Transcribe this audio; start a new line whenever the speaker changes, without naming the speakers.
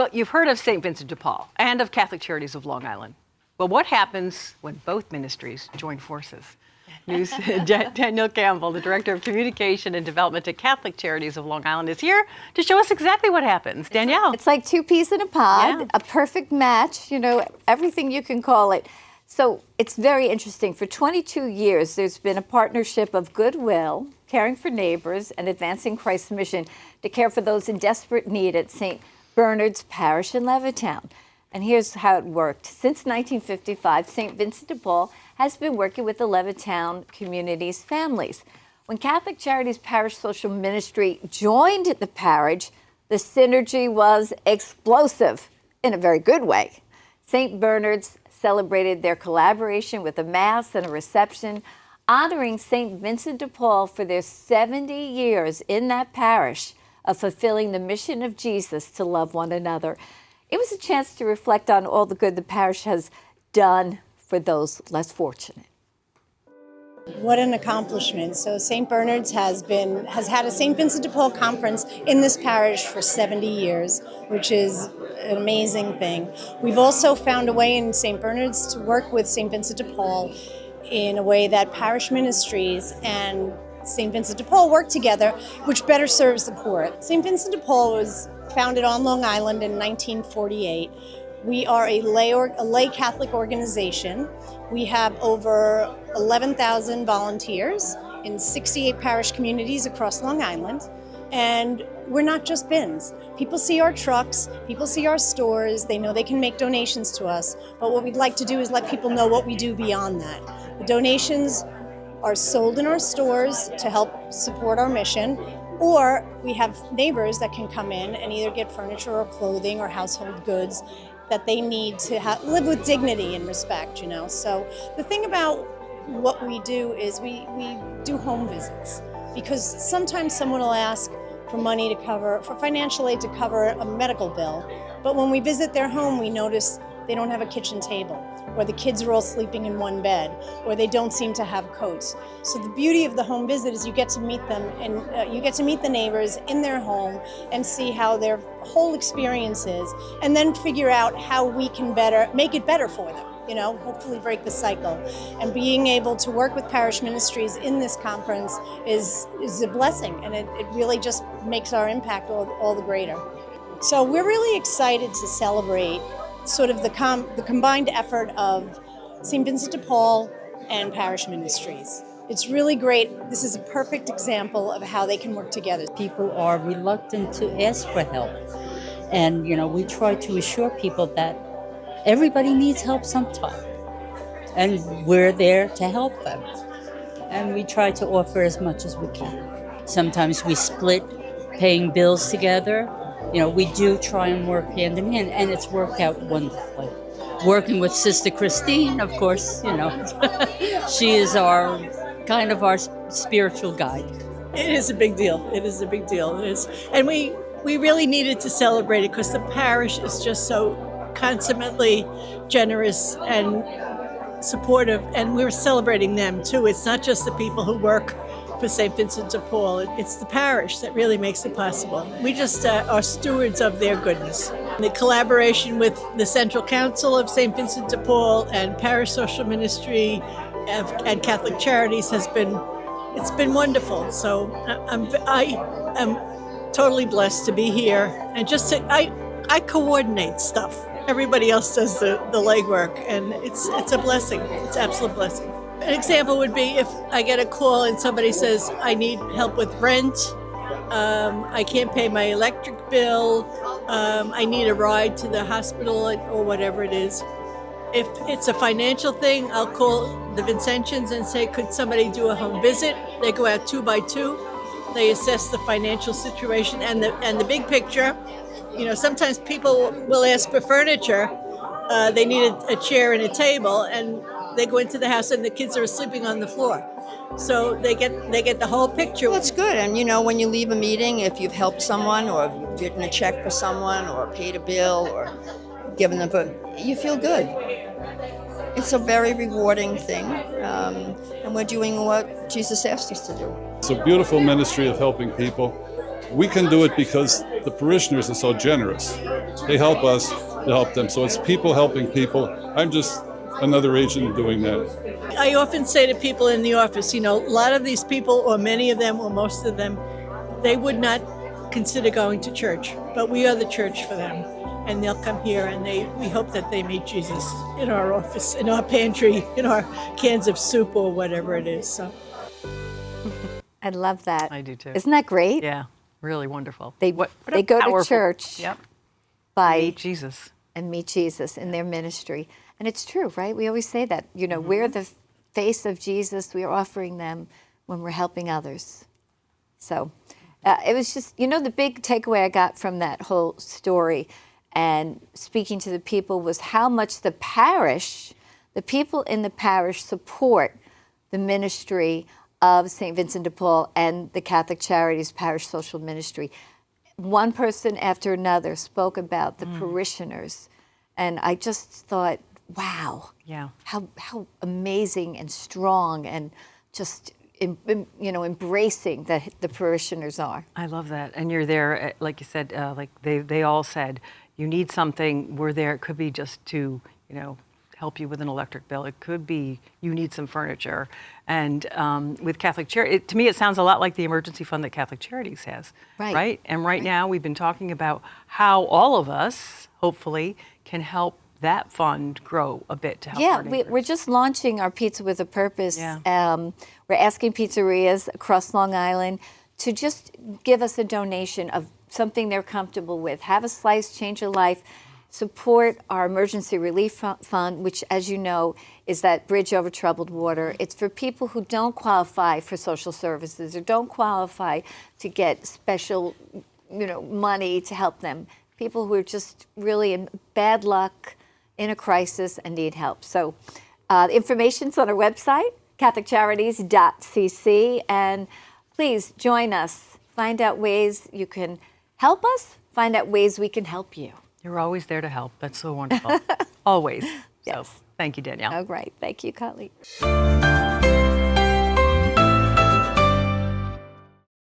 Well, you've heard of St. Vincent de Paul and of Catholic Charities of Long Island. Well, what happens when both ministries join forces? News Danielle Campbell, the Director of Communication and Development at Catholic Charities of Long Island, is here to show us exactly what happens. Danielle.
It's like two peas in a pod,
Yeah.
a perfect match, everything you can call it. So it's very interesting. For 22 years, there's been a partnership of goodwill, caring for neighbors, and advancing Christ's mission to care for those in desperate need at St. Bernard's Parish in Levittown. And here's how it worked. Since 1955, St. Vincent de Paul has been working with the Levittown community's families. When Catholic Charities Parish Social Ministry joined the parish, the synergy was explosive in a very good way. St. Bernard's celebrated their collaboration with a mass and a reception, honoring St. Vincent de Paul for their 70 years in that parish of fulfilling the mission of Jesus to love one another. It was a chance to reflect on all the good the parish has done for those less fortunate.
What an accomplishment. So St. Bernard's has had a St. Vincent de Paul conference in this parish for 70 years, which is an amazing thing. We've also found a way in St. Bernard's to work with St. Vincent de Paul in a way that parish ministries and St. Vincent de Paul work together, which better serves the poor. St. Vincent de Paul was founded on Long Island in 1948. We are a lay Catholic organization. We have over 11,000 volunteers in 68 parish communities across Long Island. And we're not just bins. People see our trucks, people see our stores, they know they can make donations to us. But what we'd like to do is let people know what we do beyond that. The donations are sold in our stores to help support our mission, or we have neighbors that can come in and either get furniture or clothing or household goods that they need to live with dignity and respect, So the thing about what we do is we do home visits, because sometimes someone will ask for financial aid to cover a medical bill, but when we visit their home, we notice they don't have a kitchen table, or the kids are all sleeping in one bed, or they don't seem to have coats. So the beauty of the home visit is you get to meet them, and you get to meet the neighbors in their home and see how their whole experience is, and then figure out how we can make it better for them, hopefully break the cycle. And being able to work with parish ministries in this conference is a blessing, and it really just makes our impact all the greater. So we're really excited to celebrate sort of the combined effort of St. Vincent de Paul and parish ministries. It's really great. This is a perfect example of how they can work together.
People are reluctant to ask for help. And, we try to assure people that everybody needs help sometime. And we're there to help them. And we try to offer as much as we can. Sometimes we split paying bills together. We do try and work hand in hand, and it's worked out wonderfully. Working with Sister Christine, of course, she is our spiritual guide.
It is a big deal. It is a big deal. It is, and we really needed to celebrate it because the parish is just so consummately generous and supportive, and we're celebrating them too. It's not just the people who work for St. Vincent de Paul. It's the parish that really makes it possible. We just are stewards of their goodness. The collaboration with the Central Council of St. Vincent de Paul and Parish Social Ministry and Catholic Charities it's been wonderful. So I am totally blessed to be here, and I coordinate stuff. Everybody else does the legwork, and it's a blessing. It's an absolute blessing. An example would be if I get a call and somebody says, I need help with rent, I can't pay my electric bill, I need a ride to the hospital or whatever it is. If it's a financial thing, I'll call the Vincentians and say, could somebody do a home visit? They go out 2 by 2. They assess the financial situation and the big picture. Sometimes people will ask for furniture. They need a chair and a table, and they go into the house and the kids are sleeping on the floor. So they get the whole picture.
Well, it's good. And when you leave a meeting, if you've helped someone or if you've written a check for someone or paid a bill or given them food, you feel good. It's a very rewarding thing. And we're doing what Jesus asked us to do.
It's a beautiful ministry of helping people. we can do it because the parishioners are so generous. They help us to help them. So it's people helping people. I'm just another agent doing that.
I often say to people in the office, a lot of these people, or many of them, or most of them, they would not consider going to church, but we are the church for them. And they'll come here, and we hope that they meet Jesus in our office, in our pantry, in our cans of soup or whatever it is. So
I love that.
I do too.
Isn't that great?
Yeah, really wonderful.
They
What a
they go to
powerful-
church
Yep.
by
Meet Jesus.
and meet Jesus in their ministry. And it's true, right? We always say that. We're the face of Jesus. We are offering them when we're helping others. So it was just, the big takeaway I got from that whole story and speaking to the people was how much the people in the parish support the ministry of St. Vincent de Paul and the Catholic Charities Parish Social Ministry. One person after another spoke about the parishioners, and I just thought, wow,
Yeah.
how amazing and strong and just embracing that the parishioners are.
I love that. And you're there, like you said, like they all said, you need something, we're there. It could be just to, help you with an electric bill. It could be you need some furniture. And with Catholic Charity, to me, it sounds a lot like the emergency fund that Catholic Charities has.
Right.
And right now, we've been talking about how all of us, hopefully, can help that fund grow a bit to help our neighbors.
We're just launching our Pizza with a Purpose.
Yeah.
We're asking pizzerias across Long Island to just give us a donation of something they're comfortable with. Have a slice, change a life. Support our emergency relief fund, which, as you know, is that bridge over troubled water. It's for people who don't qualify for social services or don't qualify to get special, money to help them. People who are just really in bad luck, in a crisis, and need help. So the information's on our website, catholiccharities.cc, and please join us. Find out ways you can help us, find out ways we can help you.
You're always there to help. That's so wonderful. Always.
Yes.
So thank you, Danielle.
All right. Thank you, Colleen.